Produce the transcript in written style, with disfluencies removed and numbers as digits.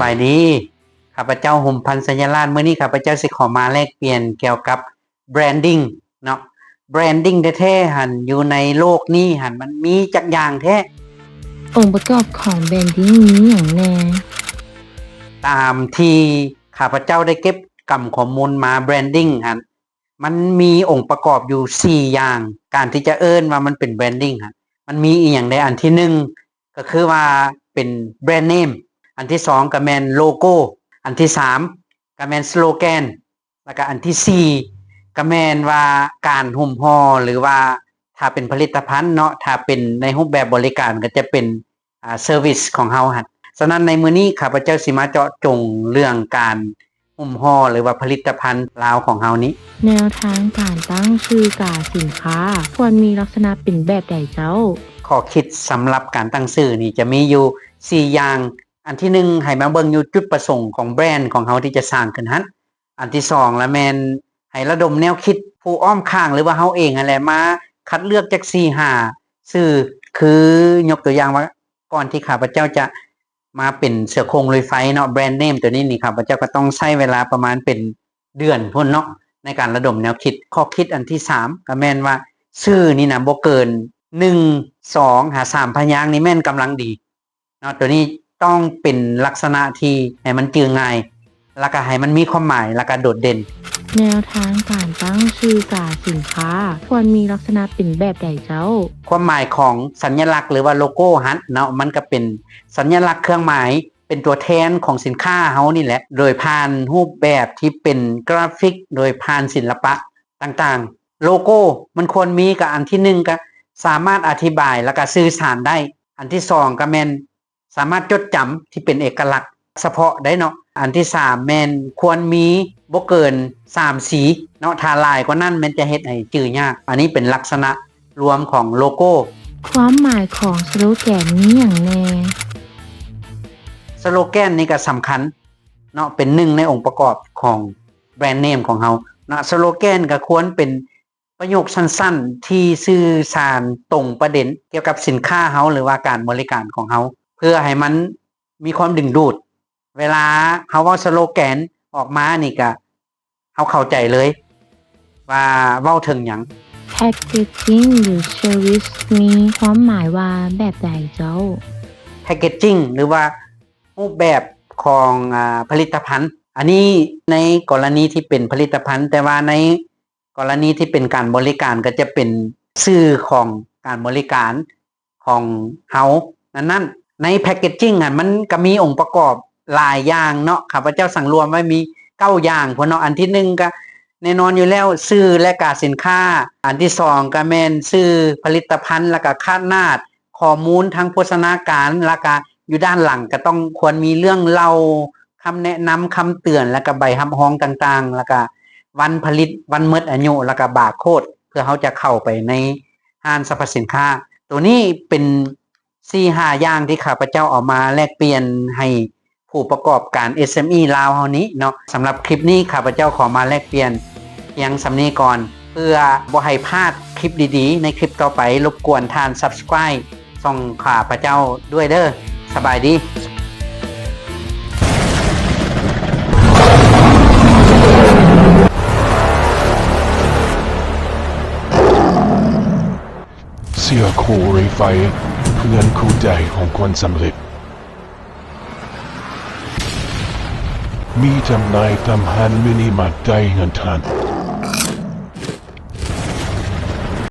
บายดีข้าพเจ้าห่มพันธ์สัญลักษณ์เมื่อนี้ข้าพเจ้าสิขอมาแลกเปลี่ยนเกี่ยวกับแบรนดิ้งเนาะแบรนดิ้งแท้ๆหันอยู่ในโลกนี้หันมันมีจักอย่างแท้องค์ประกอบของแบรนดิ้งมีอย่างแน่ตามที่ข้าพเจ้าได้เก็บกำข้อมูลมาแบรนดิ้งหันมันมีองค์ประกอบอยู่4อย่างการที่จะเอิ้นว่ามันเป็นแบรนดิ้งหันมันมีอีหยังได้อันที่1ก็คือว่าเป็นแบรนด์เนมอันที่2ก็แม่นโลโก้อันที่3ก็แม่นสโลแกนแล้วก็อันที่4ก็แม่นว่าการหุ้มห่อหรือว่าถ้าเป็นผลิตภัณฑ์เนาะถ้าเป็นในรูปแบบบริการก็จะเป็นเซอร์วิสของเฮาหั่นฉะนั้นในมื้อนี้ข้าพเจ้าสิมาเจาะจงเรื่องการหุ้มห่อหรือว่าผลิตภัณฑ์ลาวของเฮานี้แนวทางการตั้งชื่อกาสินค้าควรมีลักษณะเป็นแบบใดเจ้าข้อคิดสำหรับการตั้งชื่อนี่จะมีอยู่4อย่างอันที่1ให้มาเบิ่งอยู่จุดประสงค์ของแบรนด์ของเฮาที่จะสร้างขึ้นหั่นอันที่2ละแม่นให้ระดมแนวคิดผู้อ้อมข้างหรือว่าเฮาเองนั่นแหละมาคัดเลือกจัก4-5ชื่อคือยกตัวอย่างว่าก่อนที่ข้าพเจ้าจะมาเป็นเสือโคร่งลุยไฟเนาะแบรนด์เนมตัวนี้นี่ข้าพเจ้าก็ต้องใช้เวลาประมาณเป็นเดือนพุ่นเนาะในการระดมแนวคิดข้อคิดอันที่3ก็แม่นว่าชื่อนี่นะบ่เกิน1 2 3พยางค์นี่แม่นกำลังดีเนาะตัวนี้ต้องเป็นลักษณะที่ให้มันจือง่ายแล้วก็ให้มันมีความหมายแล้วก็โดดเด่นแนวทางการตั้งชื่อกาสินค้าควรมีลักษณะเป็นแบบใดเจ้าความหมายของสัญลักษณ์หรือว่าโลโก้ฮั่นเนาะมันก็เป็นสัญลักษณ์เครื่องหมายเป็นตัวแทนของสินค้าเฮานี่แหละโดยผ่านรูปแบบที่เป็นกราฟิกโดยผ่านศิลปะต่างๆโลโก้มันควรมีกับอันที่1ก็สามารถอธิบายแล้วก็สื่อสารได้อันที่2ก็แม่นสามารถจดจำที่เป็นเอกลักษณ์เฉพาะได้เนาะอันที่3แม่นควรมีบ่เกิน3สีเนาะถ้าหลายกว่านั้นมันจะเฮ็ดให้จื้อยากอันนี้เป็นลักษณะรวมของโลโก้ความหมายของสโลแกนนี้อย่างแน่สโลแกนนี่ก็สำคัญเนาะเป็น1ในองค์ประกอบของแบรนด์เนมของเฮาเนาะสโลแกนก็ควรเป็นประโยคสั้นๆที่สื่อสารตรงประเด็นเกี่ยวกับสินค้าเฮาหรือว่าการบริการของเฮาเพื่อให้มันมีความดึงดูดเวลาเฮาเว้าสโลแกนออกมานี่ก็เฮาเข้าใจเลยว่าเว้าถึงหยัง Packaging หรือ Service มีความหมายว่าแบบใดเจ้า Packaging หรือว่ารูปแบบของผลิตภัณฑ์อันนี้ในกรณีที่เป็นผลิตภัณฑ์แต่ว่าในกรณีที่เป็นการบริการก็จะเป็นชื่อของการบริการของเฮานั้นใน Packaging มันก็มีองค์ประกอบหลายอย่างเนาะข้าพเจ้าสั่งรวมไว้มี9อย่างพุ่นเนาะอันที่1ก็แน่นอนอยู่แล้วชื่อและการสินค้าอันที่2ก็แม่นชื่อผลิตภัณฑ์แล้วก็ขนาดข้อมูลทางโภชนาการแล้วก็อยู่ด้านหลังก็ต้องควรมีเรื่องเล่าคำแนะนำคำเตือนแล้วก็ใบรับรองต่างๆแล้วก็วันผลิตวันหมดอายุแล้วก็บาร์โค้ดเพื่อเขาจะเข้าไปในห้างสรรพสินค้าตัวนี้เป็น 4-5 อย่างที่ข้าพเจ้าเอามาแลกเปลี่ยนให้ผู้ประกอบการ SME ลาวเฮานี้เนาะสำหรับคลิปนี้ข้าพเจ้าขอมาแลกเปลี่ยนเพียงสำนี้ก่อนเพื่อบ่ให้พลาดคลิปดีๆในคลิปต่อไปรบกวนท่าน Subscribe ช่องข้าพเจ้าด้วยเด้อสบายดีเสือโคเรไฟเพื่อนคู่ใจของคนสำเร็จมีทำนายทำหันมินิมาได้เงินทัน